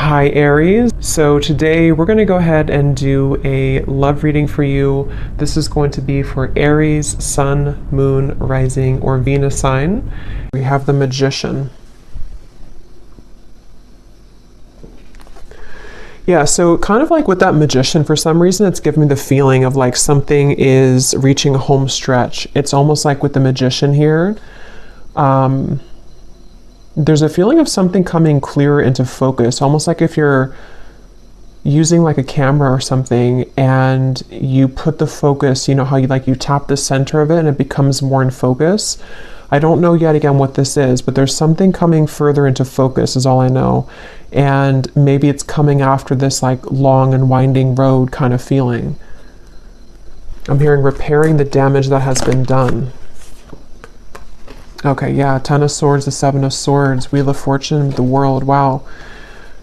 Hi Aries. So today we're going to go ahead and do a love reading for you. This is going to be for Aries, Sun, Moon, Rising, or Venus sign. We have the Magician. Yeah, so kind of like with that Magician, for some reason it's giving me the feeling of like something is reaching a home stretch. It's almost like with the Magician here. There's a feeling of something coming clearer into focus, almost like if you're using like a camera or something and you put the focus, you know how you tap the center of it and it becomes more in focus. I don't know yet again what this is, but there's something coming further into focus is all I know. And maybe it's coming after this like long and winding road kind of feeling. I'm hearing repairing the damage that has been done. Okay, yeah, Ten of Swords, the Seven of Swords, Wheel of Fortune, the World, wow.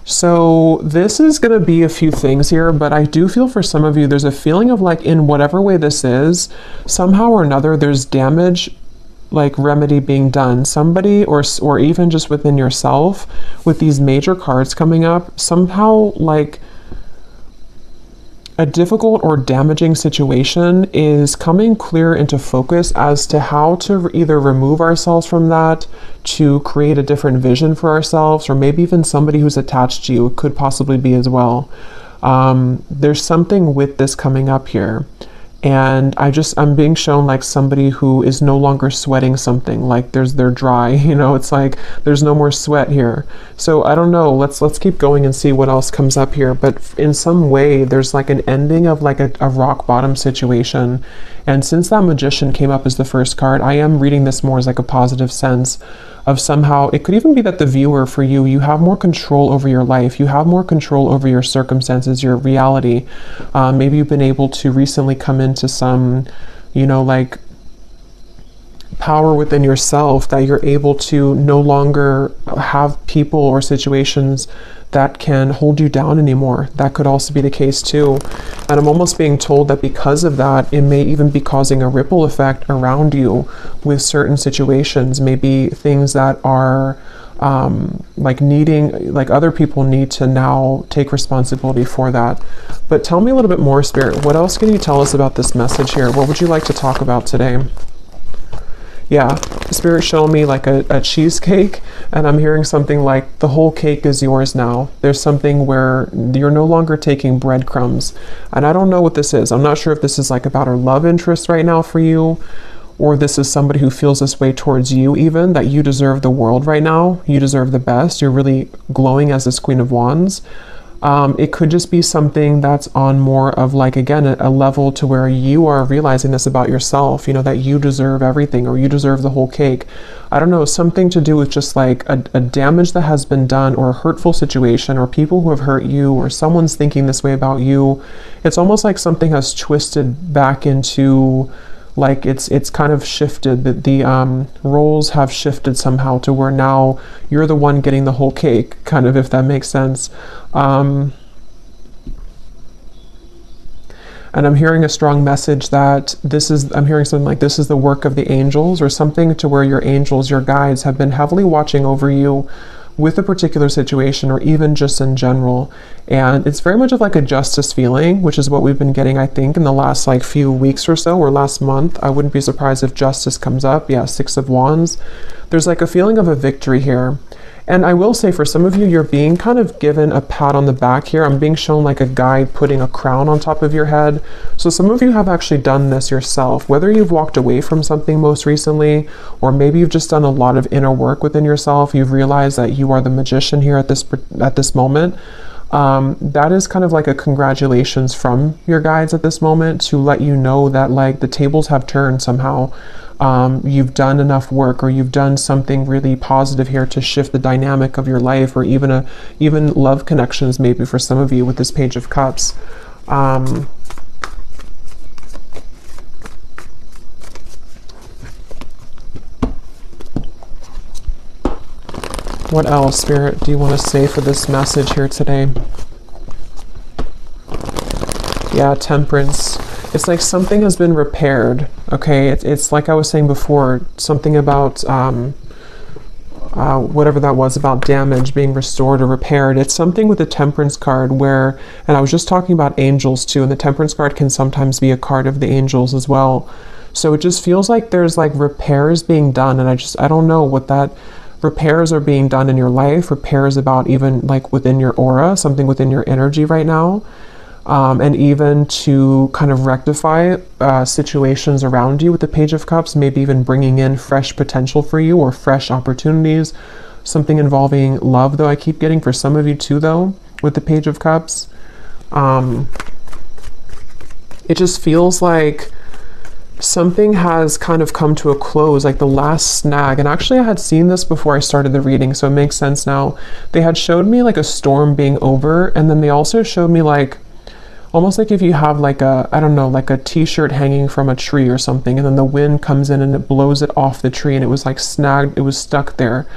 So this is going to be a few things here, but I do feel for some of you, there's a feeling of like in whatever way this is, somehow or another, there's damage, like remedy being done. Somebody or even just within yourself with these major cards coming up, somehow like a difficult or damaging situation is coming clear into focus as to how to either remove ourselves from that, to create a different vision for ourselves, or maybe even somebody who's attached to you. It could possibly be as well. There's something with this coming up here. And I'm being shown like somebody who is no longer sweating something, like they're dry, it's like there's no more sweat here. So I don't know, let's keep going and see what else comes up here. But in some way there's like an ending of like a rock bottom situation. And since that Magician came up as the first card, I am reading this more as like a positive sense of somehow, it could even be that the viewer for you, you have more control over your life. You have more control over your circumstances, your reality. Maybe you've been able to recently come into some, like power within yourself that you're able to no longer have people or situations that can hold you down anymore. That could also be the case too. And I'm almost being told that because of that, it may even be causing a ripple effect around you with certain situations, maybe things that are like other people need to now take responsibility for that. But tell me a little bit more, Spirit. What else can you tell us about this message here? What would you like to talk about today? Yeah, Spirit showing me like a cheesecake, and I'm hearing something like the whole cake is yours now. There's something where you're no longer taking breadcrumbs. And I don't know what this is. I'm not sure if this is like about her love interest right now for you, or this is somebody who feels this way towards you even, that you deserve the world right now. You deserve the best. You're really glowing as this Queen of Wands. It could just be something that's on more of like, again, a level to where you are realizing this about yourself, that you deserve everything or you deserve the whole cake. I don't know, something to do with just like a damage that has been done, or a hurtful situation, or people who have hurt you, or someone's thinking this way about you. It's almost like something has twisted back into like it's kind of shifted, that the roles have shifted somehow to where now you're the one getting the whole cake, kind of, if that makes sense. And I'm hearing a strong message that I'm hearing something like this is the work of the angels, or something to where your angels, your guides, have been heavily watching over you with a particular situation, or even just in general. And it's very much of like a justice feeling, which is what we've been getting, I think, in the last like few weeks or so, or last month. I wouldn't be surprised if justice comes up. Yeah, Six of Wands. There's like a feeling of a victory here. And I will say, for some of you, you're being kind of given a pat on the back here. I'm being shown like a guide putting a crown on top of your head. So some of you have actually done this yourself, whether you've walked away from something most recently, or maybe you've just done a lot of inner work within yourself. You've realized that you are the Magician here at this moment. That is kind of like a congratulations from your guides at this moment, to let you know that like the tables have turned somehow. You've done enough work, or you've done something really positive here to shift the dynamic of your life, or even love connections, maybe for some of you with this Page of Cups. What else, Spirit, do you want to say for this message here today? Yeah, Temperance. It's like something has been repaired. Okay, it's like I was saying before, something about whatever that was about damage being restored or repaired. It's something with the Temperance card where, and I was just talking about angels too, and the Temperance card can sometimes be a card of the angels as well. So it just feels like there's like repairs being done, and I don't know what that repairs are being done in your life, repairs about even like within your aura, something within your energy right now. And even to kind of rectify situations around you with the Page of Cups, maybe even bringing in fresh potential for you or fresh opportunities, something involving love, though I keep getting for some of you too, though, with the Page of Cups. It just feels like something has kind of come to a close, like the last snag. And actually I had seen this before I started the reading, so it makes sense now. They had showed me like a storm being over, and then they also showed me like almost like if you have like a, I don't know, like a t-shirt hanging from a tree or something, and then the wind comes in and it blows it off the tree and it was like snagged, it was stuck there.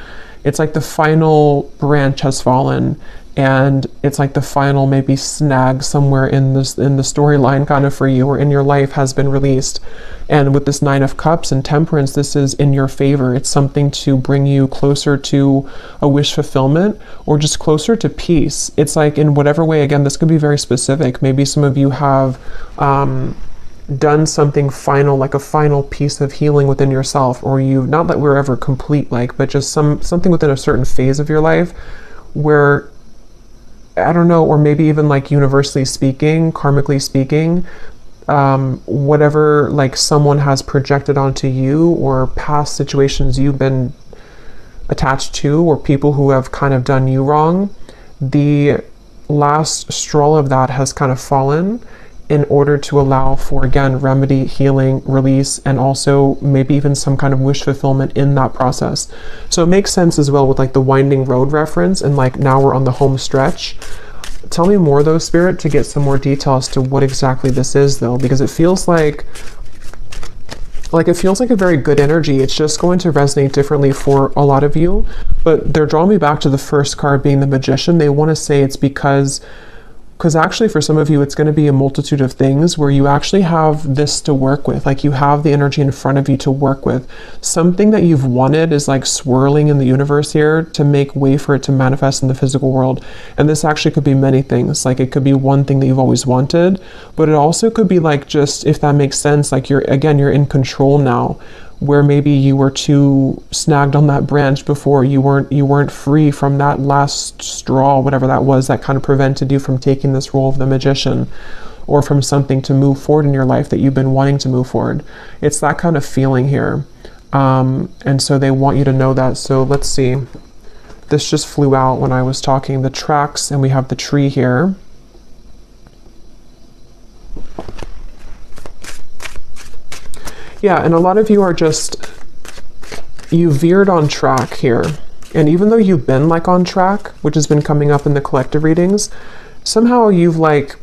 It's like the final branch has fallen, and it's like the final maybe snag somewhere in this, in the storyline kind of for you or in your life has been released. And with this Nine of Cups and Temperance, this is in your favor. It's something to bring you closer to a wish fulfillment or just closer to peace. It's like in whatever way, again, this could be very specific. Maybe some of you have done something final, like a final piece of healing within yourself, or you, not that we're ever complete, like, but just something within a certain phase of your life where, I don't know, or maybe even like universally speaking, karmically speaking, whatever like someone has projected onto you or past situations you've been attached to or people who have kind of done you wrong, the last straw of that has kind of fallen in order to allow for, again, remedy, healing, release, and also maybe even some kind of wish fulfillment in that process. So it makes sense as well with like the winding road reference, and like now we're on the home stretch. Tell me more though, Spirit, to get some more detail as to what exactly this is though, because it feels like it feels like a very good energy. It's just going to resonate differently for a lot of you, but they're drawing me back to the first card being the Magician. They want to say it's because actually for some of you, it's going to be a multitude of things where you actually have this to work with. Like you have the energy in front of you to work with. Something that you've wanted is like swirling in the universe here to make way for it to manifest in the physical world. And this actually could be many things. Like it could be one thing that you've always wanted, but it also could be like, just if that makes sense, like you're in control now, where maybe you were too snagged on that branch before. You weren't free from that last straw, whatever that was, that kind of prevented you from taking this role of the Magician or from something to move forward in your life that you've been wanting to move forward. It's that kind of feeling here. And so they want you to know that. So let's see. This just flew out when I was talking. The tracks, and we have the tree here. Yeah, and a lot of you are just, you veered on track here. And even though you've been like on track, which has been coming up in the collective readings, somehow you've like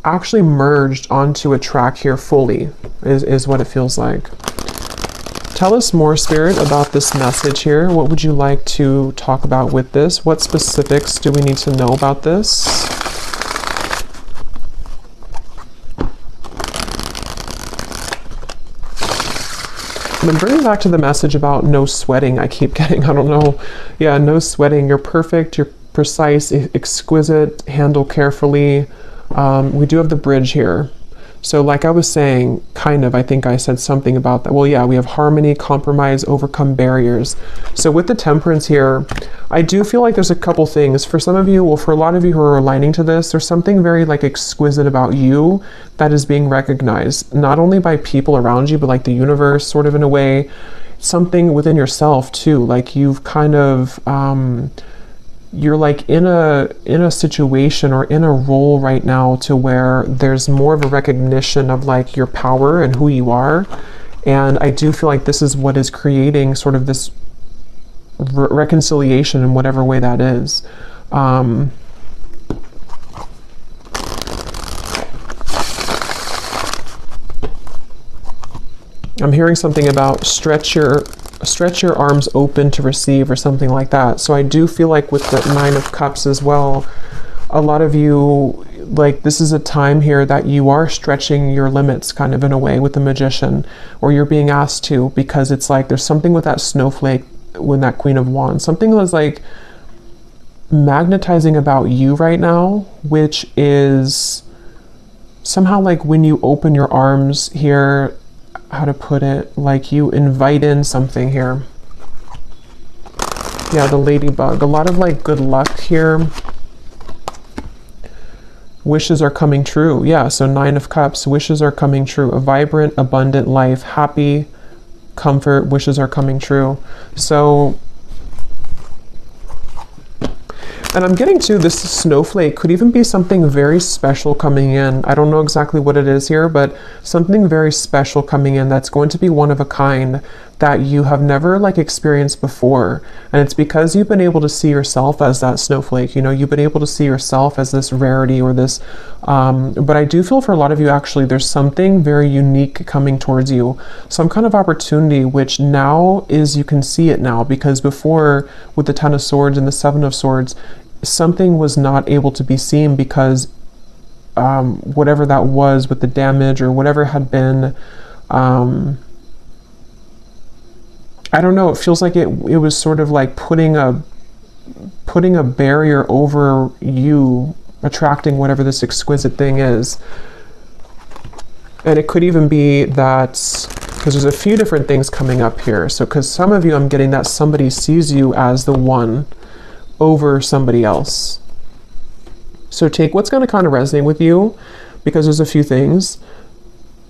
actually merged onto a track here fully, is what it feels like. Tell us more, Spirit, about this message here. What would you like to talk about with this? What specifics do we need to know about this? And bringing back to the message about no sweating, I keep getting, I don't know. Yeah, no sweating. You're perfect. You're precise, exquisite, handle carefully. We do have the bridge here. So like I was saying, kind of, I think I said something about that. Well, yeah, we have harmony, compromise, overcome barriers. So with the Temperance here, I do feel like there's a couple things. For some of you, well, for a lot of you who are aligning to this, there's something very like exquisite about you that is being recognized, not only by people around you, but like the universe, sort of in a way, something within yourself too. Like you've kind of, you're like in a situation or in a role right now to where there's more of a recognition of like your power and who you are. And I do feel like this is what is creating sort of this reconciliation in whatever way that is. I'm hearing something about stretch your arms open to receive or something like that. So I do feel like with the Nine of Cups as well, a lot of you, like this is a time here that you are stretching your limits kind of in a way with the Magician, or you're being asked to, because it's like there's something with that snowflake when that Queen of Wands. Something was like magnetizing about you right now, which is somehow like when you open your arms here, how to put it, like you invite in something here. Yeah, the ladybug, a lot of like good luck here. Wishes are coming true. Yeah, so 9 of Cups, wishes are coming true. A vibrant, abundant life, happy, comfort, wishes are coming true. So, and I'm getting to this snowflake could even be something very special coming in. I don't know exactly what it is here, but something very special coming in that's going to be one of a kind that you have never like experienced before. And it's because you've been able to see yourself as that snowflake, you know, you've been able to see yourself as this rarity or this, but I do feel for a lot of you, actually, there's something very unique coming towards you, some kind of opportunity, which now is, you can see it now, because before with the 10 of Swords and the 7 of Swords, something was not able to be seen because whatever that was with the damage or whatever had been, I don't know, it feels like it was sort of like putting a barrier over you attracting whatever this exquisite thing is. And it could even be that, because there's a few different things coming up here. So because some of you, I'm getting that somebody sees you as the one over somebody else. So take what's going to kind of resonate with you, because there's a few things.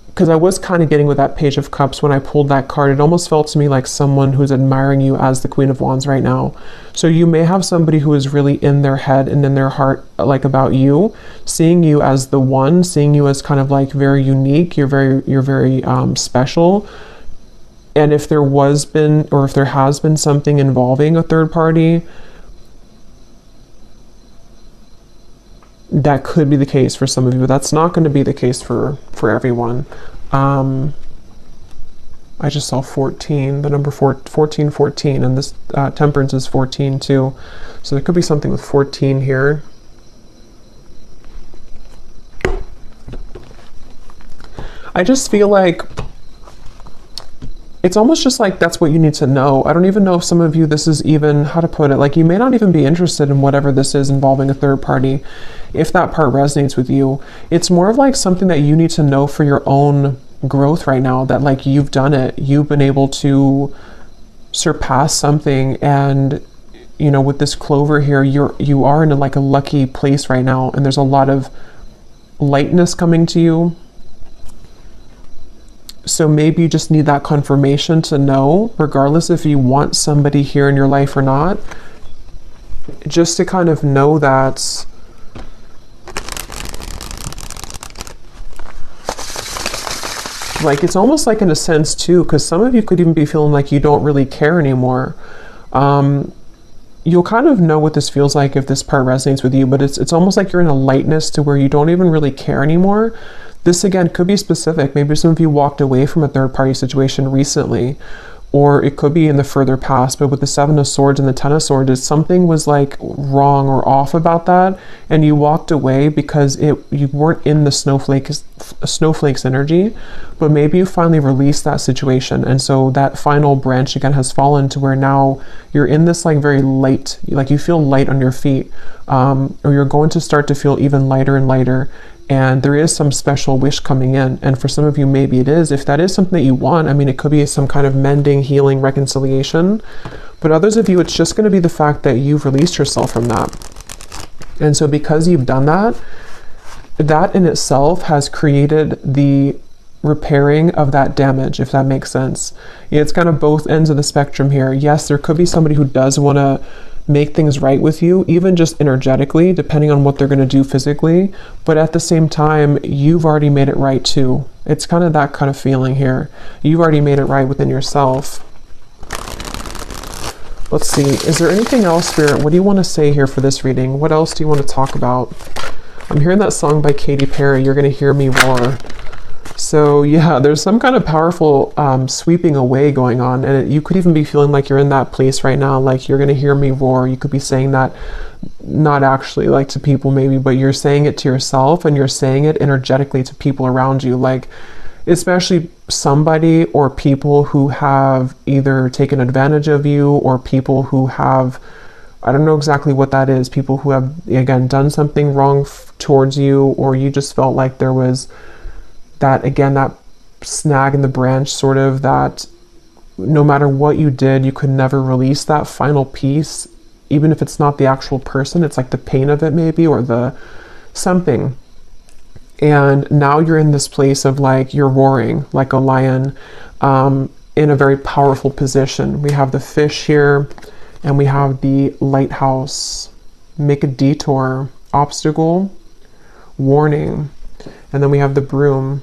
Because I was kind of getting with that Page of Cups when I pulled that card, it almost felt to me like someone who's admiring you as the Queen of Wands right now. So you may have somebody who is really in their head and in their heart, like about you, seeing you as the one, seeing you as kind of like very unique, you're very special. And if there was been, or if there has been something involving a third party, that could be the case for some of you, but that's not going to be the case for everyone. I just saw 14, the number 14, and this Temperance is 14 too. So there could be something with 14 here. I just feel like it's almost just like that's what you need to know. I don't even know if some of you, this is even, how to put it, like you may not even be interested in whatever this is involving a third party. If that part resonates with you, it's more of like something that you need to know for your own growth right now, that like you've done it, you've been able to surpass something. And you know, with this clover here, you are in like a lucky place right now, and there's a lot of lightness coming to you. So maybe you just need that confirmation to know, regardless if you want somebody here in your life or not, just to kind of know that like, it's almost like in a sense too, because some of you could even be feeling like you don't really care anymore. You'll kind of know what this feels like if this part resonates with you, but it's almost like you're in a lightness to where you don't even really care anymore. This again could be specific. Maybe some of you walked away from a third party situation recently, or it could be in the further past. But with the 7 of Swords and the 10 of Swords, something was like wrong or off about that, and you walked away because you weren't in the snowflake's energy. But maybe you finally released that situation, and so that final branch again has fallen to where now you're in this like very light, like you feel light on your feet, or you're going to start to feel even lighter and lighter. And there is some special wish coming in. And for some of you, maybe it is. If that is something that you want, I mean, it could be some kind of mending, healing, reconciliation. But others of you, it's just going to be the fact that you've released yourself from that. And so because you've done that, that in itself has created the repairing of that damage, if that makes sense. It's kind of both ends of the spectrum here. Yes, there could be somebody who does want to make things right with you, even just energetically, depending on what they're going to do physically. But at the same time, you've already made it right too. It's kind of that kind of feeling here. You've already made it right within yourself. Let's see. Is there anything else, Spirit? What do you want to say here for this reading? What else do you want to talk about? I'm hearing that song by Katy Perry, You're Gonna Hear Me Roar. So yeah, there's some kind of powerful sweeping away going on, and you could even be feeling like you're in that place right now, like you're gonna hear me roar. You could be saying that not actually like to people maybe, but you're saying it to yourself, and you're saying it energetically to people around you. Like especially somebody or people who have either taken advantage of you, or people who have, I don't know exactly what that is, people who have, again, done something wrong towards you, or you just felt like there was that, again, that snag in the branch, sort of, that no matter what you did, you could never release that final piece, even if it's not the actual person, it's like the pain of it maybe, or the something. And now you're in this place of like, you're roaring like a lion, in a very powerful position. We have the fish here, and we have the lighthouse. Make a detour, obstacle, warning. And then we have the broom.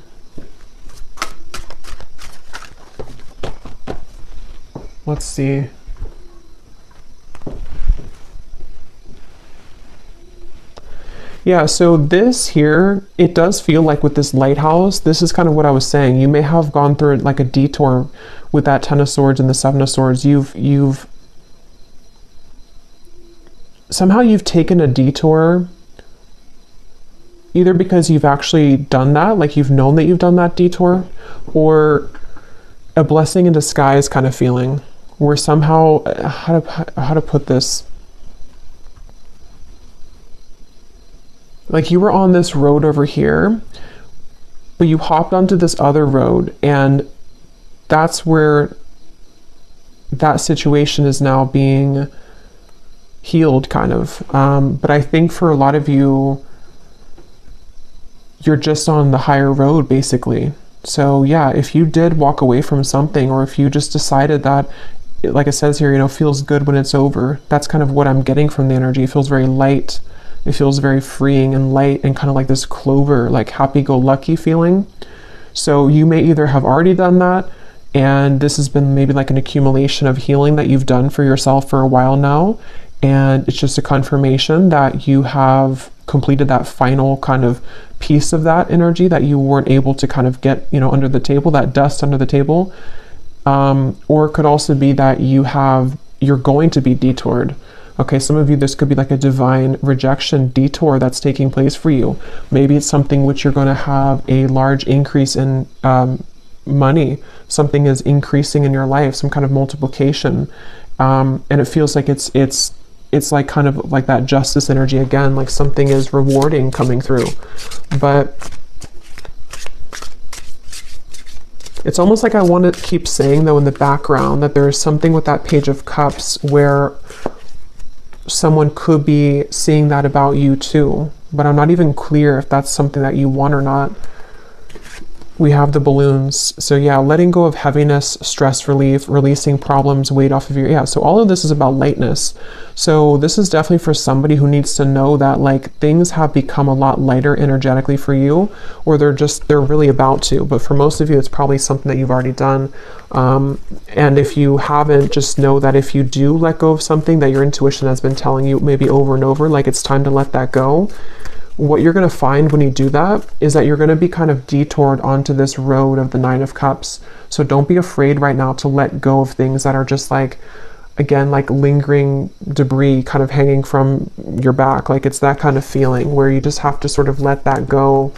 Let's see. Yeah, so this here, it does feel like with this lighthouse, this is kind of what I was saying. You may have gone through like a detour with that Ten of Swords and the Seven of Swords. Somehow you've taken a detour, either because you've actually done that, like you've known that you've done that detour, or a blessing in disguise kind of feeling, where somehow, how to put this, like you were on this road over here, but you hopped onto this other road, and that's where that situation is now being healed, kind of. But I think for a lot of you, you're just on the higher road, basically. So yeah, if you did walk away from something, or if you just decided that, like it says here, you know, feels good when it's over, that's kind of what I'm getting from the energy. It feels very light. It feels very freeing and light, and kind of like this clover, like happy-go-lucky feeling. So you may either have already done that, and this has been maybe like an accumulation of healing that you've done for yourself for a while now, and it's just a confirmation that you have completed that final kind of piece of that energy that you weren't able to kind of get, you know, under the table, that dust under the table. Or it could also be that you're going to be detoured. Okay, some of you, this could be like a divine rejection detour that's taking place for you. Maybe it's something which you're going to have a large increase in money. Something is increasing in your life, some kind of multiplication. And it feels like it's like kind of like that justice energy again, like something is rewarding coming through. But it's almost like I want to keep saying, though, in the background, that there is something with that Page of Cups where someone could be seeing that about you too, but I'm not even clear if that's something that you want or not. We have the balloons. So yeah, letting go of heaviness, stress relief, releasing problems, weight off of your, yeah, so all of this is about lightness. So this is definitely for somebody who needs to know that like things have become a lot lighter energetically for you, or they're really about to. But for most of you, it's probably something that you've already done. And if you haven't, just know that if you do let go of something that your intuition has been telling you maybe over and over, like it's time to let that go, what you're going to find when you do that is that you're going to be kind of detoured onto this road of the Nine of Cups. So don't be afraid right now to let go of things that are just like, again, like lingering debris kind of hanging from your back. Like it's that kind of feeling where you just have to sort of let that go.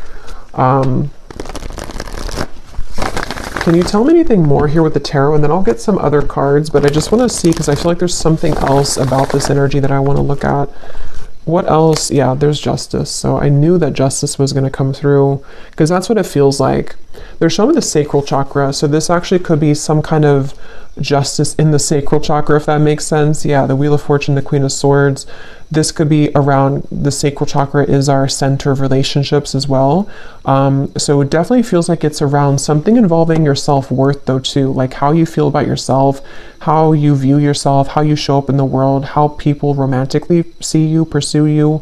Can you tell me anything more here with the tarot? And then I'll get some other cards, but I just want to see, because I feel like there's something else about this energy that I want to look at. What else? Yeah, there's justice. So I knew that justice was going to come through, because that's what it feels like. They're showing the sacral chakra. So this actually could be some kind of justice in the sacral chakra, if that makes sense. Yeah, the Wheel of Fortune, the Queen of Swords. This could be around, the sacral chakra is our center of relationships as well. So it definitely feels like it's around something involving your self-worth though too, like how you feel about yourself, how you view yourself, how you show up in the world, how people romantically see you, pursue you.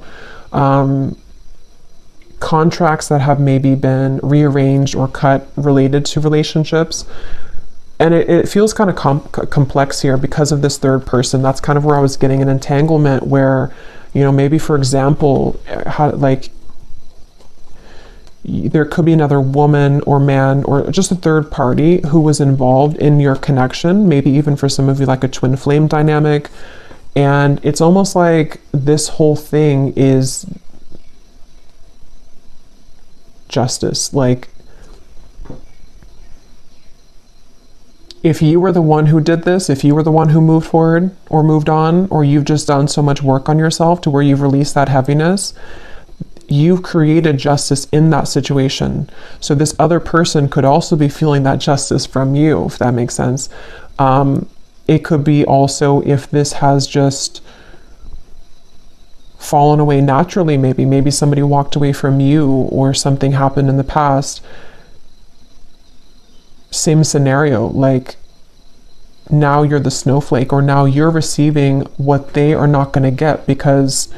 Contracts that have maybe been rearranged or cut related to relationships. And it feels kind of complex here because of this third person. That's kind of where I was getting an entanglement where, you know, maybe for example, there could be another woman or man or just a third party who was involved in your connection, maybe even for some of you like a twin flame dynamic. And it's almost like this whole thing is justice. Like if you were the one who did this, if you were the one who moved forward or moved on, or you've just done so much work on yourself to where you've released that heaviness, you've created justice in that situation. So this other person could also be feeling that justice from you, if that makes sense. It could be also if this has just fallen away naturally, maybe somebody walked away from you or something happened in the past. Same scenario, like now you're the snowflake, or now you're receiving what they are not going to get because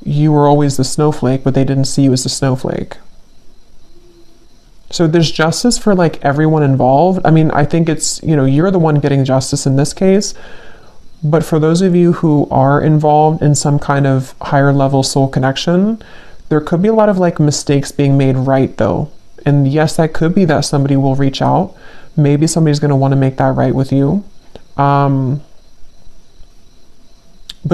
you were always the snowflake, but they didn't see you as the snowflake. So there's justice for like everyone involved. I mean, I think it's, you know, you're the one getting justice in this case, but for those of you who are involved in some kind of higher level soul connection, there could be a lot of like mistakes being made right though. And yes, that could be that somebody will reach out. Maybe somebody's going to want to make that right with you. But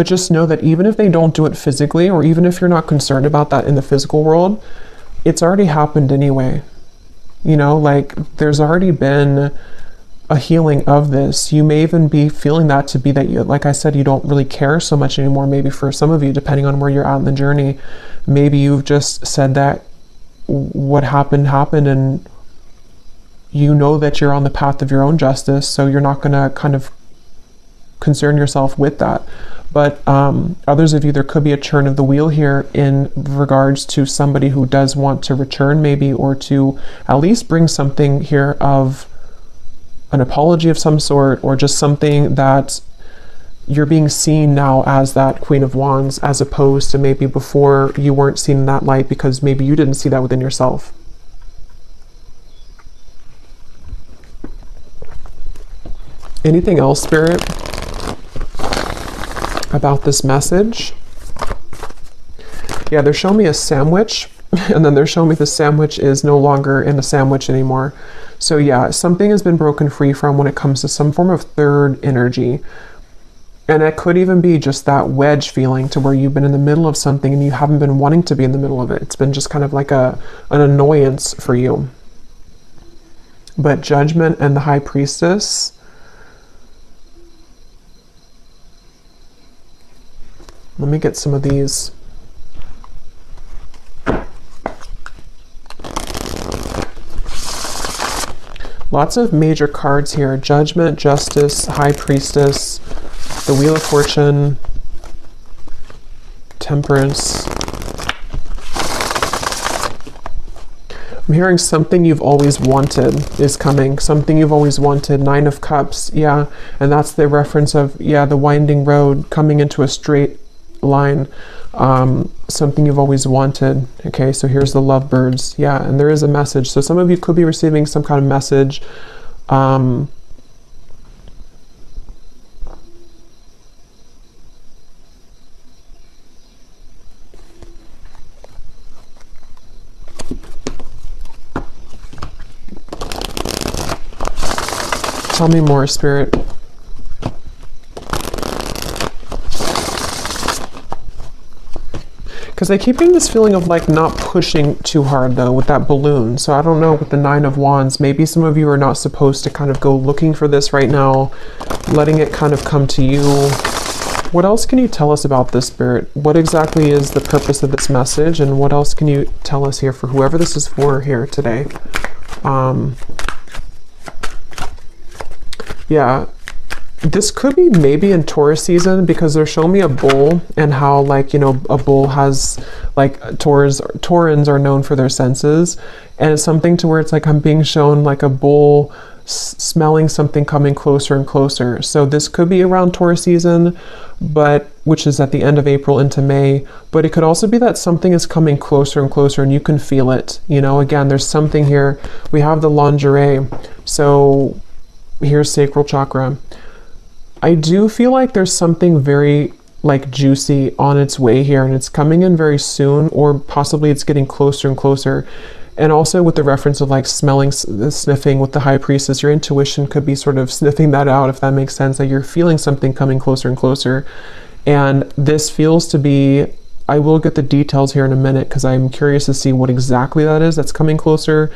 just know that even if they don't do it physically, or even if you're not concerned about that in the physical world, it's already happened anyway. You know, like there's already been a healing of this. You may even be feeling that to be that you, like I said, you don't really care so much anymore. Maybe for some of you, depending on where you're at in the journey, maybe you've just said that what happened, and you know that you're on the path of your own justice. So you're not going to kind of concern yourself with that. But others of you, there could be a turn of the wheel here in regards to somebody who does want to return maybe, or to at least bring something here of an apology of some sort, or just something that you're being seen now as that Queen of Wands, as opposed to maybe before you weren't seen in that light because maybe you didn't see that within yourself. Anything else, Spirit, about this message? Yeah, they're showing me a sandwich, and then they're showing me the sandwich is no longer in a sandwich anymore. So yeah, something has been broken free from when it comes to some form of third energy. And it could even be just that wedge feeling to where you've been in the middle of something and you haven't been wanting to be in the middle of it. It's been just kind of like an annoyance for you. But Judgment and the High Priestess, let me get some of these. Lots of major cards here. Judgment, Justice, High Priestess, the Wheel of Fortune, Temperance. I'm hearing something you've always wanted is coming. Something you've always wanted. Nine of Cups. Yeah. And that's the reference of, yeah, the winding road coming into a straight line. Something you've always wanted. Okay, so here's the lovebirds. Yeah, and there is a message. So some of you could be receiving some kind of message. Tell me more, Spirit. Because I keep getting this feeling of like not pushing too hard though with that balloon. So I don't know, with the Nine of Wands, maybe some of you are not supposed to kind of go looking for this right now, letting it kind of come to you. What else can you tell us about this, Spirit? What exactly is the purpose of this message, and what else can you tell us here for whoever this is for here today? Yeah. This could be maybe in Taurus season, because they're showing me a bull, and how, like, you know, a bull has, like, Taurans are known for their senses, and it's something to where it's like I'm being shown like a bull smelling something coming closer and closer. So this could be around Taurus season, but which is at the end of April into May, but it could also be that something is coming closer and closer and you can feel it. You know, again, there's something here. We have the lingerie. So here's sacral chakra. I do feel like there's something very like juicy on its way here, and it's coming in very soon, or possibly it's getting closer and closer. And also with the reference of like smelling, sniffing with the High Priestess, your intuition could be sort of sniffing that out, if that makes sense, that you're feeling something coming closer and closer. And this feels to be, I will get the details here in a minute because I'm curious to see what exactly that is that's coming closer.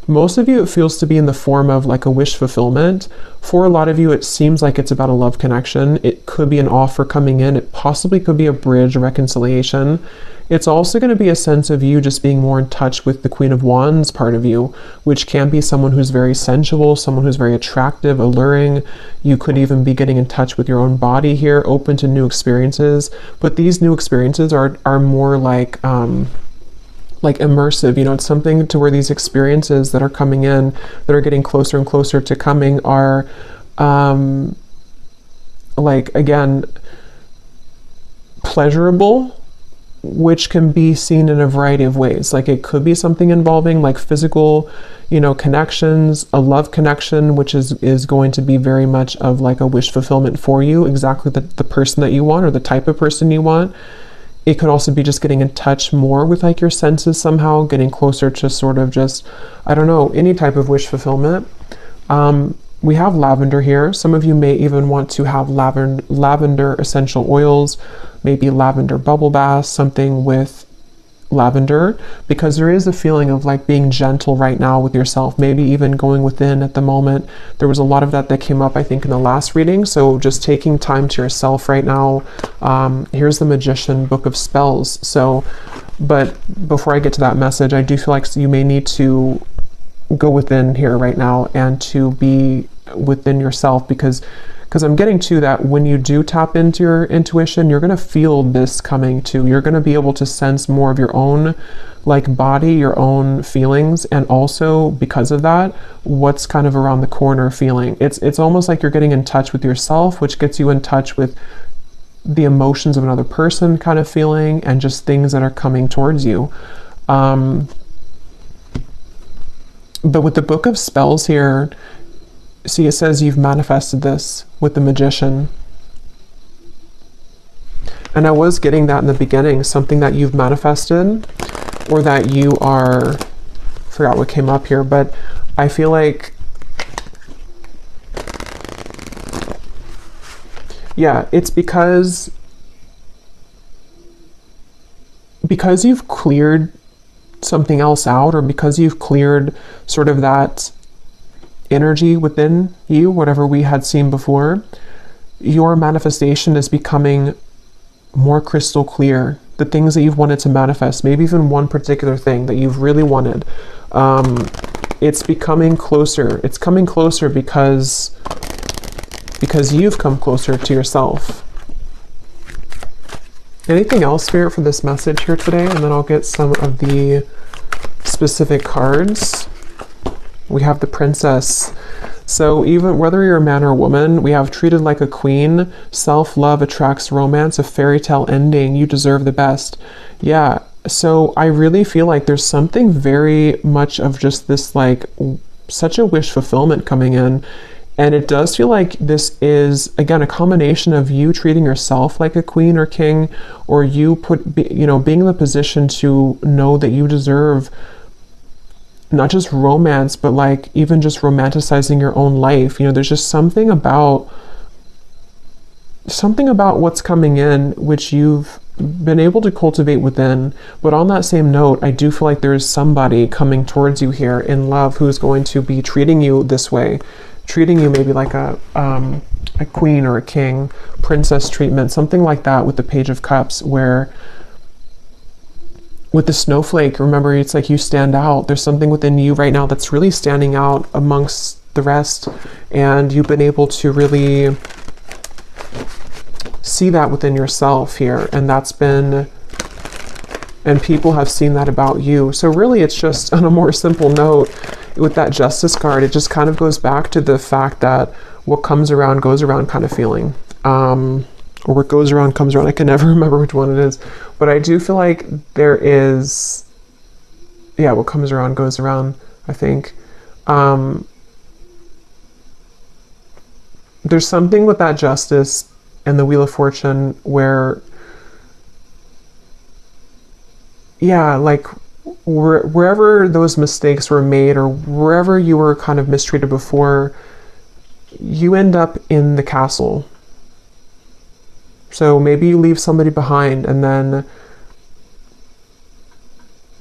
Most of you, it feels to be in the form of like a wish fulfillment. For a lot of you, it seems like it's about a love connection. It could be an offer coming in. It possibly could be a bridge, a reconciliation. It's also going to be a sense of you just being more in touch with the Queen of Wands part of you, which can be someone who's very sensual, someone who's very attractive, alluring. You could even be getting in touch with your own body here, open to new experiences. But these new experiences are more like immersive, you know, it's something to where these experiences that are coming in, that are getting closer and closer to coming, are like, again, pleasurable, which can be seen in a variety of ways. Like it could be something involving like physical, you know, connections, a love connection, which is going to be very much of like a wish fulfillment for you, exactly the person that you want or the type of person you want. It could also be just getting in touch more with like your senses somehow, getting closer to sort of just, I don't know, any type of wish fulfillment. We have lavender here. Some of you may even want to have lavender essential oils, maybe lavender bubble bath, something with lavender, because there is a feeling of like being gentle right now with yourself, maybe even going within at the moment. There was a lot of that came up, I think, in the last reading. So just taking time to yourself right now. Here's the Magician, Book of Spells. So, but before I get to that message, I do feel like you may need to go within here right now and to be within yourself, because I'm getting to that when you do tap into your intuition, you're going to feel this coming too. You're going to be able to sense more of your own like body, your own feelings, and also because of that, what's kind of around the corner feeling. It's almost like you're getting in touch with yourself, which gets you in touch with the emotions of another person kind of feeling, and just things that are coming towards you. But with the Book of Spells here, see, it says you've manifested this with the Magician. And I was getting that in the beginning, something that you've manifested, or that you are, forgot what came up here, but I feel like, yeah, it's because you've cleared something else out, or because you've cleared sort of that energy within you, whatever we had seen before, your manifestation is becoming more crystal clear. The things that you've wanted to manifest, maybe even one particular thing that you've really wanted, it's becoming closer. It's coming closer because you've come closer to yourself. Anything else, Spirit, for this message here today? And then I'll get some of the specific cards. We have the Princess. So even whether you're a man or a woman, we have treated like a queen. Self-love attracts romance, a fairy tale ending. You deserve the best. Yeah. So I really feel like there's something very much of just this, like, such a wish fulfillment coming in. And it does feel like this is, again, a combination of you treating yourself like a queen or king, or you being in the position to know that you deserve not just romance, but like even just romanticizing your own life. You know, there's just something about what's coming in, which you've been able to cultivate within. But on that same note, I do feel like there's somebody coming towards you here in love who's going to be treating you this way, treating you maybe like a queen or a king, princess treatment, something like that, with the Page of Cups, where with the snowflake, remember, it's like you stand out. There's something within you right now that's really standing out amongst the rest, and you've been able to really see that within yourself here, and people have seen that about you. So really, it's just on a more simple note, with that Justice card, it just kind of goes back to the fact that what comes around goes around kind of feeling. Or what goes around comes around. I can never remember which one it is. But I do feel like there is, yeah, what comes around goes around, I think. There's something with that Justice and the Wheel of Fortune where, yeah, like wherever those mistakes were made, or wherever you were kind of mistreated before, you end up in the castle. So maybe you leave somebody behind, and then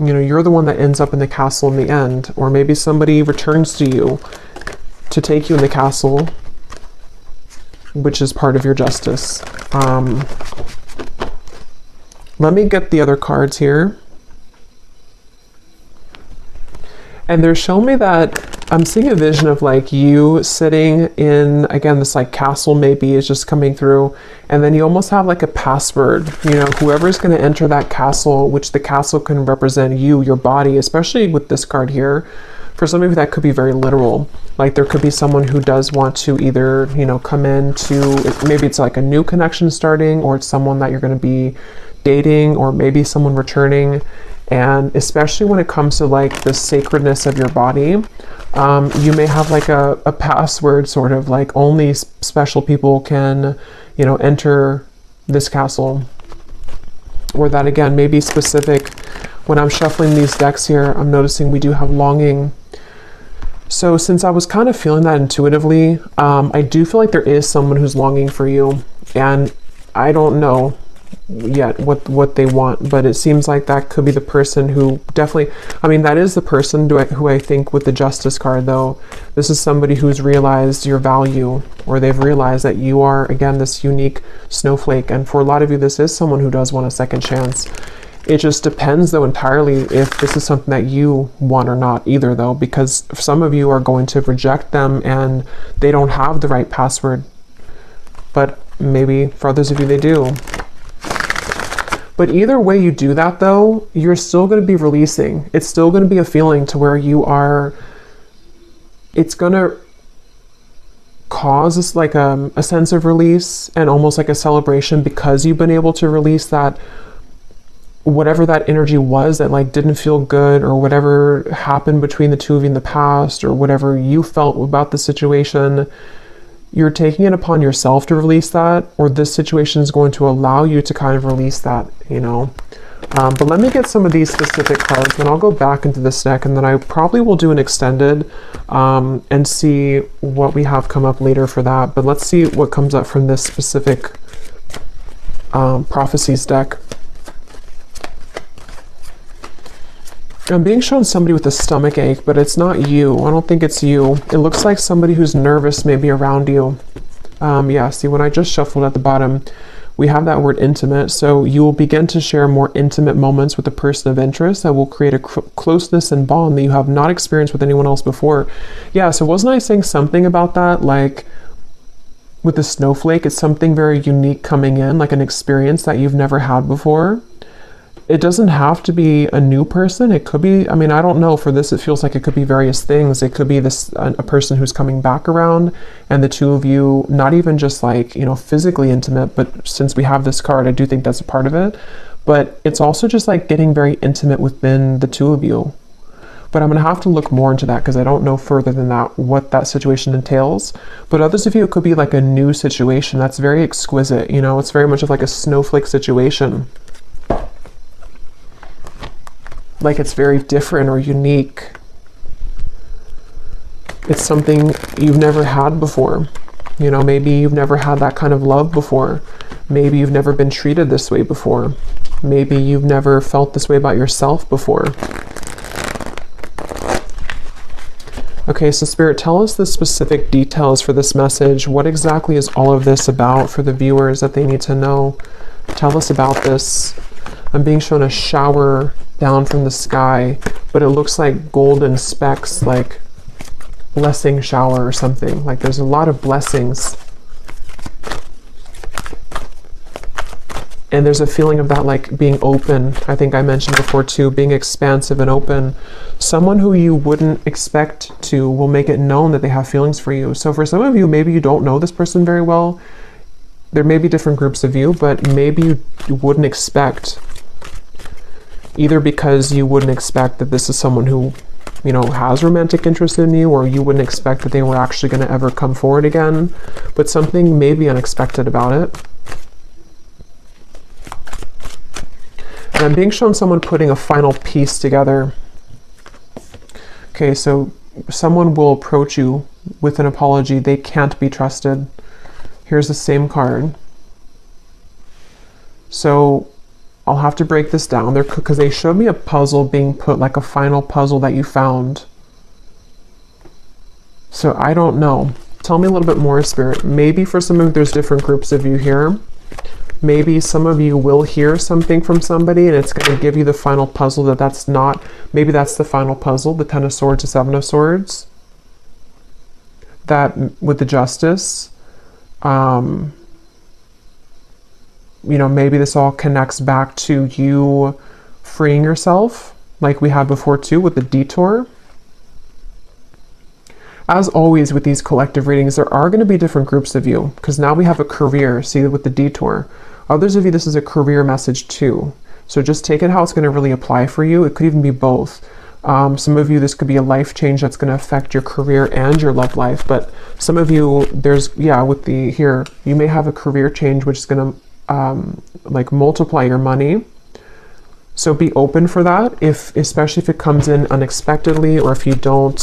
You know, you're the one that ends up in the castle in the end, or maybe somebody returns to you to take you in the castle, which is part of your justice. Let me get the other cards here. And they're showing me that I'm seeing a vision of like you sitting in, again, this like castle maybe is just coming through. And then you almost have like a password, you know, whoever's going to enter that castle, which the castle can represent you, your body, especially with this card here. For some of you, that could be very literal. Like there could be someone who does want to either, you know, come in to, maybe it's like a new connection starting, or it's someone that you're going to be dating, or maybe someone returning. And especially when it comes to like the sacredness of your body, you may have like a password, sort of like only special people can, you know, enter this castle. Or that again, may be specific. When I'm shuffling these decks here, I'm noticing we do have longing. So since I was kind of feeling that intuitively, I do feel like there is someone who's longing for you. And I don't know yet what they want, but it seems like that could be the person who definitely, I mean, that is the person who I think with the Justice card though. This is somebody who's realized your value, or they've realized that you are, again, this unique snowflake. And for a lot of you, this is someone who does want a second chance. It just depends though entirely if this is something that you want or not either though, because some of you are going to reject them and they don't have the right password, but maybe for others of you they do. But either way you do that though, you're still going to be releasing. It's still going to be a feeling to where you are, it's going to cause this like a sense of release and almost like a celebration, because you've been able to release that, whatever that energy was that like didn't feel good, or whatever happened between the two of you in the past, or whatever you felt about the situation. You're taking it upon yourself to release that, or this situation is going to allow you to kind of release that, you know. But let me get some of these specific cards, and I'll go back into this deck, and then I probably will do an extended and see what we have come up later for that. But let's see what comes up from this specific prophecies deck. I'm being shown somebody with a stomach ache, but it's not you. I don't think it's you. It looks like somebody who's nervous maybe around you. Yeah, see, when I just shuffled at the bottom, we have that word intimate. So you will begin to share more intimate moments with a person of interest that will create a closeness and bond that you have not experienced with anyone else before. Yeah, so wasn't I saying something about that? Like with the snowflake, it's something very unique coming in, like an experience that you've never had before. It doesn't have to be a new person. It could be, I mean, I don't know, for this, it feels like it could be various things. It could be this, a person who's coming back around, and the two of you, not even just like, you know, physically intimate, but since we have this card, I do think that's a part of it. But it's also just like getting very intimate within the two of you. But I'm going to have to look more into that, because I don't know further than that what that situation entails. But others of you, it could be like a new situation that's very exquisite. You know, it's very much of like a snowflake situation. Like it's very different or unique. It's something you've never had before. You know, maybe you've never had that kind of love before. Maybe you've never been treated this way before. Maybe you've never felt this way about yourself before. Okay, so Spirit, tell us the specific details for this message. What exactly is all of this about for the viewers that they need to know? Tell us about this. I'm being shown a shower down from the sky, but it looks like golden specks, like blessing shower or something. Like there's a lot of blessings. And there's a feeling of that like being open. I think I mentioned before too, being expansive and open. Someone who you wouldn't expect to will make it known that they have feelings for you. So for some of you, maybe you don't know this person very well. There may be different groups of you, but maybe you wouldn't expect, either because you wouldn't expect that this is someone who, you know, has romantic interest in you, or you wouldn't expect that they were actually going to ever come forward again, but something may be unexpected about it. And I'm being shown someone putting a final piece together. Okay, so someone will approach you with an apology. They can't be trusted. Here's the same card. So I'll have to break this down there because they showed me a puzzle being put, like a final puzzle that you found. So I don't know. Tell me a little bit more, Spirit. Maybe for some of you, there's different groups of you here. Maybe some of you will hear something from somebody and it's going to give you the final puzzle that's not. Maybe that's the final puzzle, the Ten of Swords, the Seven of Swords. That with the Justice. You know, maybe this all connects back to you freeing yourself, like we had before too with the Detour. As always with these collective readings, there are going to be different groups of you, because now we have a career, see, with the Detour. Others of you, this is a career message too. So just take it how it's going to really apply for you. It could even be both. Some of you, this could be a life change that's going to affect your career and your love life. But some of you, there's, yeah, with the here, you may have a career change which is going to like multiply your money. So be open for that, especially if it comes in unexpectedly, or if you don't,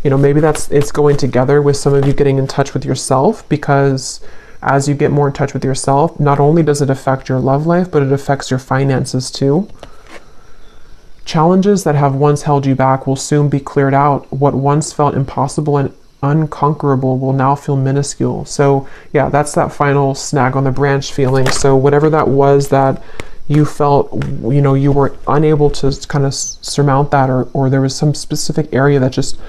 you know, maybe it's going together with some of you getting in touch with yourself, because as you get more in touch with yourself, not only does it affect your love life, but it affects your finances too. Challenges that have once held you back will soon be cleared out. What once felt impossible and unconquerable will now feel minuscule. So yeah, that's that final snag on the branch feeling. So whatever that was that you felt, you know, you were unable to kind of surmount that, or there was some specific area that just,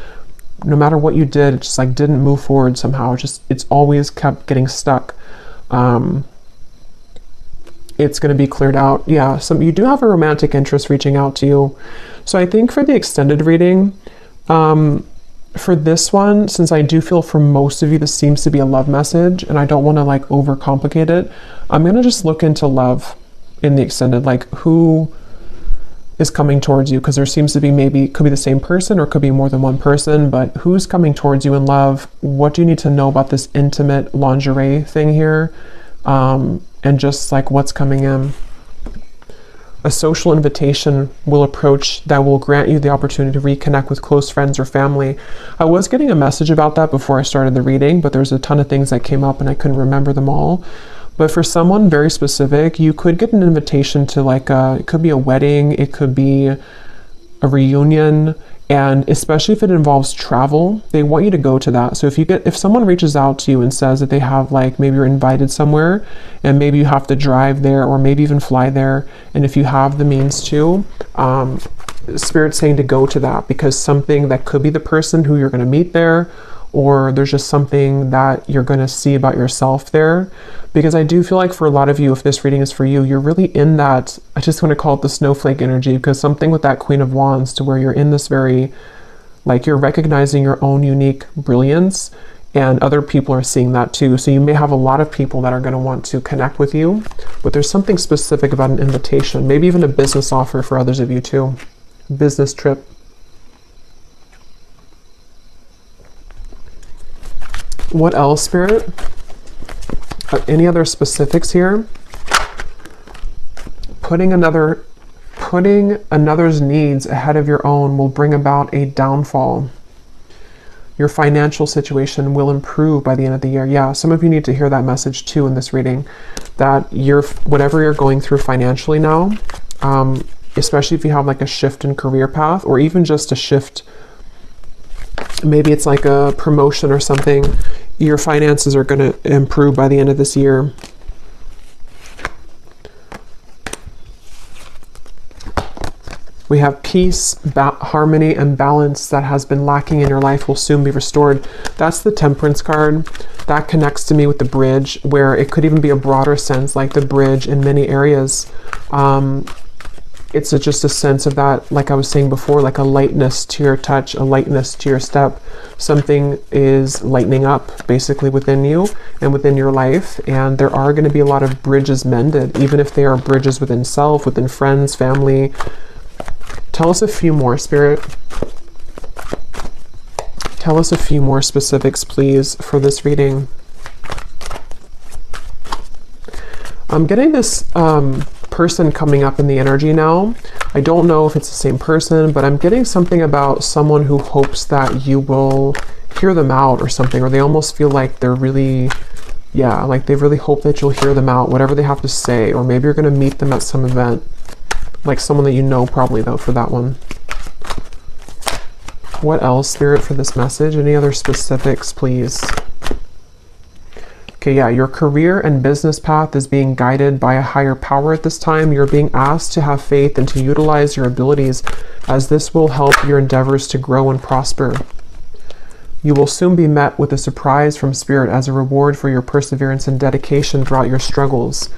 no matter what you did, it just like didn't move forward somehow. It's always kept getting stuck. It's going to be cleared out. Yeah, you do have a romantic interest reaching out to you. So I think for the extended reading, for this one, since I do feel for most of you this seems to be a love message, and I don't want to like overcomplicate it, I'm going to just look into love in the extended, like who is coming towards you, because there seems to be, maybe it could be the same person or it could be more than one person, but who's coming towards you in love? What do you need to know about this intimate lingerie thing here? And just like what's coming in. A social invitation will approach that will grant you the opportunity to reconnect with close friends or family. I was getting a message about that before I started the reading, but there's a ton of things that came up and I couldn't remember them all. But for someone very specific, you could get an invitation to like it could be a wedding, it could be a reunion, and especially if it involves travel, they want you to go to that. So if someone reaches out to you and says that they have, like, maybe you're invited somewhere and maybe you have to drive there or maybe even fly there, and if you have the means to, Spirit's saying to go to that, because something that could be the person who you're going to meet there, or there's just something that you're going to see about yourself there. Because I do feel like for a lot of you, if this reading is for you, you're really in that, I just want to call it the snowflake energy, because something with that Queen of Wands, to where you're in this very, like, you're recognizing your own unique brilliance, and other people are seeing that too. So you may have a lot of people that are going to want to connect with you, but there's something specific about an invitation, maybe even a business offer for others of you too. Business trip. What else, Spirit? Any other specifics here? Putting another's needs ahead of your own will bring about a downfall. Your financial situation will improve by the end of the year. Yeah, some of you need to hear that message too in this reading, that whatever you're going through financially now, especially if you have like a shift in career path, or even just a shift, maybe it's like a promotion or something, your finances are going to improve by the end of this year. We have peace, harmony, and balance that has been lacking in your life will soon be restored. That's the Temperance card. That connects to me with the bridge, where it could even be a broader sense, like the bridge in many areas. It's just a sense of that, like I was saying before, like a lightness to your touch, a lightness to your step. Something is lightening up basically within you and within your life, and there are going to be a lot of bridges mended, even if they are bridges within self, within friends, family. Tell us a few more, Spirit. Tell us a few more specifics, please, for this reading. I'm getting this person coming up in the energy now. I don't know if it's the same person, but I'm getting something about someone who hopes that you will hear them out or something, or they almost feel like they're really Yeah, like they really hope that you'll hear them out, whatever they have to say, or maybe you're going to meet them at some event, like someone that you know probably though for that one. What else, Spirit, for this message? Any other specifics, please? Okay, yeah, your career and business path is being guided by a higher power at this time. You're being asked to have faith and to utilize your abilities, as this will help your endeavors to grow and prosper. You will soon be met with a surprise from Spirit as a reward for your perseverance and dedication throughout your struggles.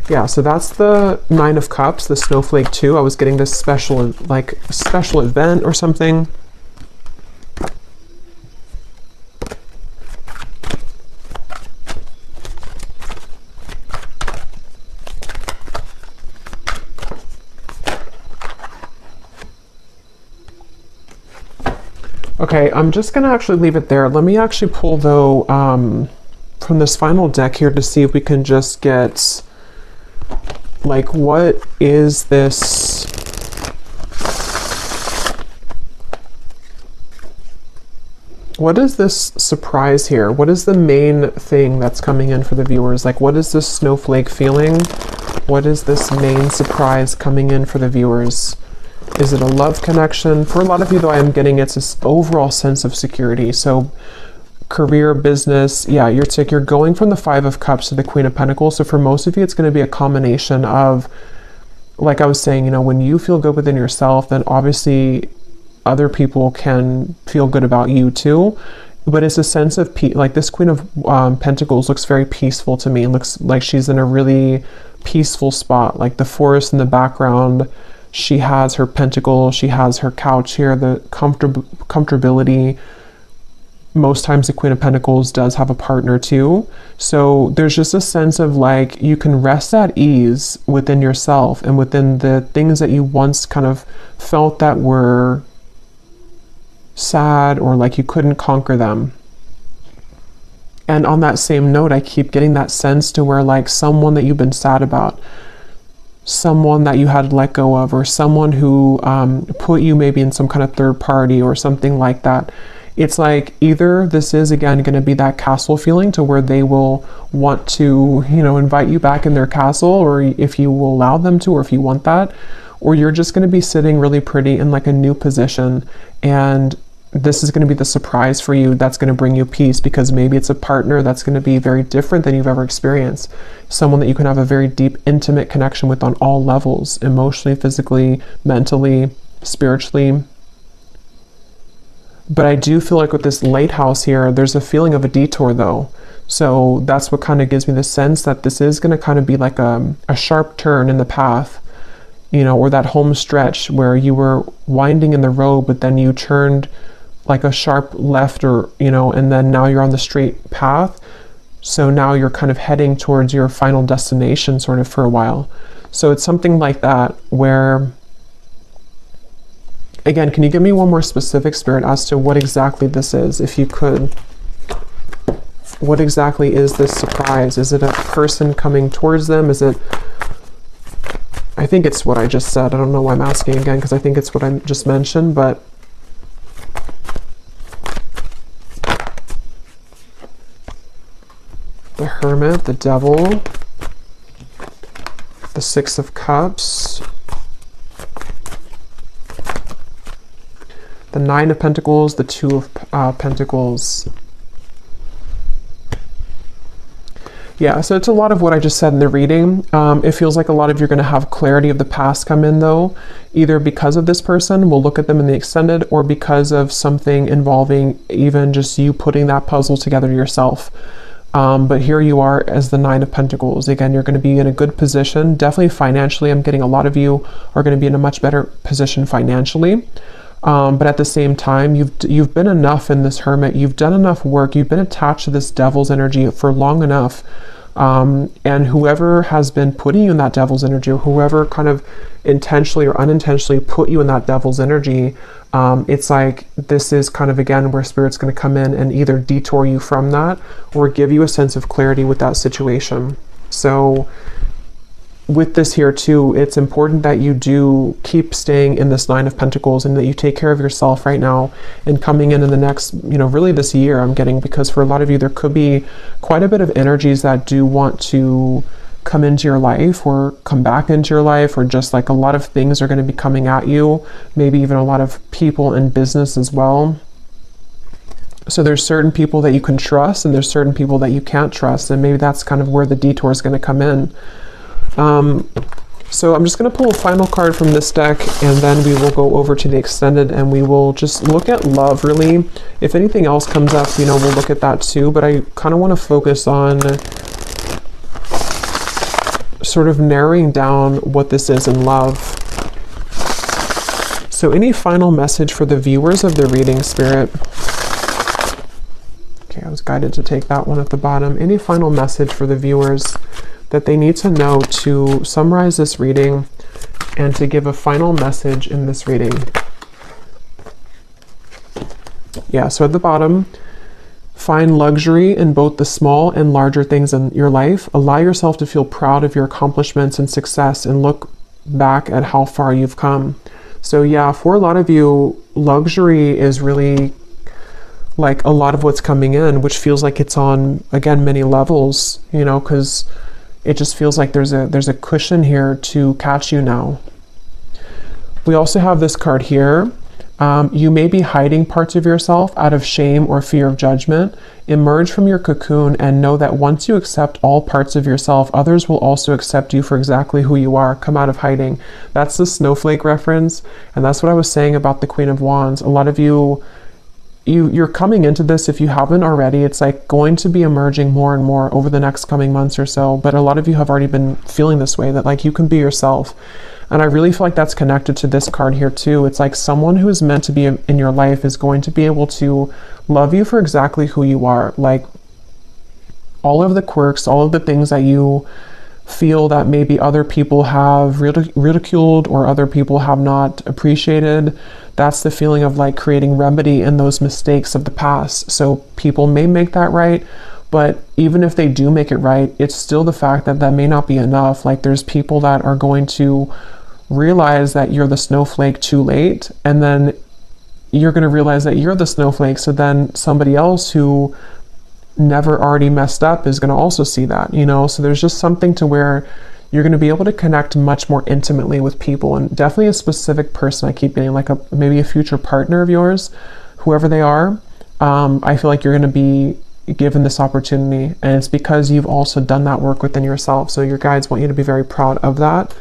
Yeah, so that's the Nine of Cups, the Snowflake 2. I was getting this special event or something. Okay, I'm just going to actually leave it there. Let me actually pull, though, from this final deck here to see if we can just get, like, what is this? What is this surprise here? What is the main thing that's coming in for the viewers? Like, what is this snowflake feeling? What is this main surprise coming in for the viewers? Is it a love connection? For a lot of you, though, I am getting it's this overall sense of security. So career, business, yeah, you're going from the Five of Cups to the Queen of Pentacles. So for most of you, it's going to be a combination of, like I was saying, you know, when you feel good within yourself, then obviously other people can feel good about you too. But it's a sense of peace. Like this Queen of Pentacles looks very peaceful to me. It looks like she's in a really peaceful spot, like the forest in the background. She has her pentacle, she has her couch here, the comfortability. Most times the Queen of Pentacles does have a partner too. So there's just a sense of like you can rest at ease within yourself and within the things that you once kind of felt that were sad or like you couldn't conquer them. And on that same note, I keep getting that sense to where like someone that you've been sad about, someone that you had to let go of, or someone who put you maybe in some kind of third party or something like that. It's like either this is again going to be that castle feeling to where they will want to, you know, invite you back in their castle, or if you will allow them to, or if you want that, or you're just going to be sitting really pretty in like a new position, and this is going to be the surprise for you that's going to bring you peace, because maybe it's a partner that's going to be very different than you've ever experienced. Someone that you can have a very deep, intimate connection with on all levels, emotionally, physically, mentally, spiritually. But I do feel like with this lighthouse here, there's a feeling of a detour though. So that's what kind of gives me the sense that this is going to kind of be like a sharp turn in the path, you know, or that home stretch where you were winding in the road, but then you turned like a sharp left, or, you know, and then now you're on the straight path. So now you're kind of heading towards your final destination sort of for a while. So it's something like that where, again, can you give me one more specific, Spirit, as to what exactly this is, if you could? What exactly is this surprise? Is it a person coming towards them? Is it, I think it's what I just said. I don't know why I'm asking again, because I think it's what I just mentioned, but the Hermit, the Devil, the Six of Cups, the Nine of Pentacles, the Two of Pentacles. Yeah, so it's a lot of what I just said in the reading. It feels like a lot of you're going to have clarity of the past come in though, either because of this person, we'll look at them in the extended, or because of something involving even just you putting that puzzle together yourself. But here you are as the Nine of Pentacles. Again, you're going to be in a good position. Definitely financially, I'm getting a lot of you are going to be in a much better position financially. But at the same time, you've been enough in this Hermit. You've done enough work. You've been attached to this Devil's energy for long enough. And whoever has been putting you in that Devil's energy, or whoever kind of intentionally or unintentionally put you in that Devil's energy, it's like this is kind of, again, where Spirit's going to come in and either detour you from that or give you a sense of clarity with that situation. So with this here too, it's important that you do keep staying in this Nine of Pentacles and that you take care of yourself right now and coming in the next, really this year I'm getting, because for a lot of you, there could be quite a bit of energies that do want to come into your life or come back into your life, or just like a lot of things are going to be coming at you, maybe even a lot of people in business as well. So there's certain people that you can trust and there's certain people that you can't trust, and maybe that's kind of where the detour is going to come in. So I'm just going to pull a final card from this deck, and then we will go over to the extended and we will just look at love, really. If anything else comes up, we'll look at that too, but I kind of want to focus on sort of narrowing down what this is in love. So any final message for the viewers of the reading, Spirit? Okay, I was guided to take that one at the bottom. Any final message for the viewers that they need to know to summarize this reading and to give a final message in this reading? Yeah, so at the bottom, find luxury in both the small and larger things in your life. Allow yourself to feel proud of your accomplishments and success and look back at how far you've come. So yeah, for a lot of you, luxury is really like a lot of what's coming in, which feels like it's on, again, many levels, because it just feels like there's a cushion here to catch you now. We also have this card here. You may be hiding parts of yourself out of shame or fear of judgment. Emerge from your cocoon and know that once you accept all parts of yourself, others will also accept you for exactly who you are. Come out of hiding. That's the snowflake reference. And that's what I was saying about the Queen of Wands. A lot of you're coming into this, if you haven't already, it's like going to be emerging more and more over the next coming months or so. But a lot of you have already been feeling this way, that like you can be yourself. And I really feel like that's connected to this card here too. It's like someone who is meant to be in your life is going to be able to love you for exactly who you are. Like all of the quirks, all of the things that you feel that maybe other people have ridiculed or other people have not appreciated. That's the feeling of like creating remedy in those mistakes of the past. So people may make that right, but even if they do make it right, it's still the fact that that may not be enough. Like there's people that are going to realize that you're the snowflake too late, and then you're going to realize that you're the snowflake, so then somebody else who never already messed up is going to also see that, so there's just something to where you're going to be able to connect much more intimately with people, and definitely a specific person. I keep getting like maybe a future partner of yours, whoever they are. I feel like you're going to be given this opportunity, and it's because you've also done that work within yourself. So your guides want you to be very proud of that.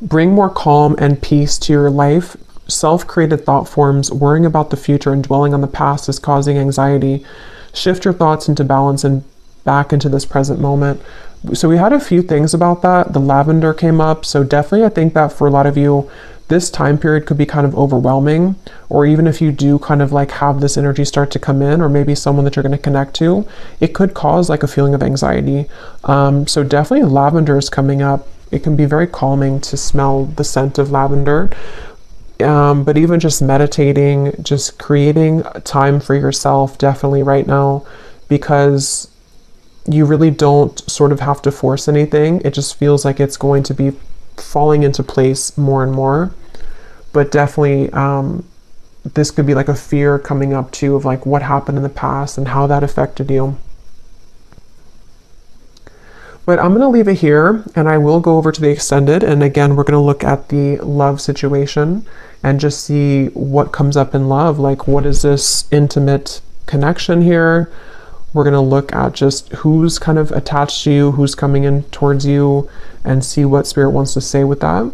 Bring more calm and peace to your life. Self-created thought forms, worrying about the future and dwelling on the past is causing anxiety. Shift your thoughts into balance and back into this present moment. So we had a few things about that. The lavender came up. So definitely I think that for a lot of you, this time period could be kind of overwhelming, or even if you do kind of like have this energy start to come in, or maybe someone that you're going to connect to, it could cause like a feeling of anxiety. So definitely lavender is coming up. It can be very calming to smell the scent of lavender. But even just meditating, just creating time for yourself, definitely right now, because you really don't sort of have to force anything. It just feels like it's going to be falling into place more and more. But definitely, this could be like a fear coming up too of like what happened in the past and how that affected you. But I'm going to leave it here, and I will go over to the extended. And again, we're going to look at the love situation and just see what comes up in love. Like, what is this intimate connection here? We're going to look at just who's kind of attached to you, who's coming in towards you, and see what Spirit wants to say with that.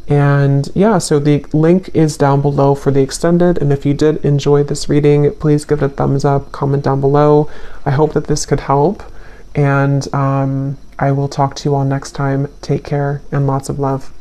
And yeah, so the link is down below for the extended. And if you did enjoy this reading, please give it a thumbs up, comment down below. I hope that this could help. And I will talk to you all next time. Take care and lots of love.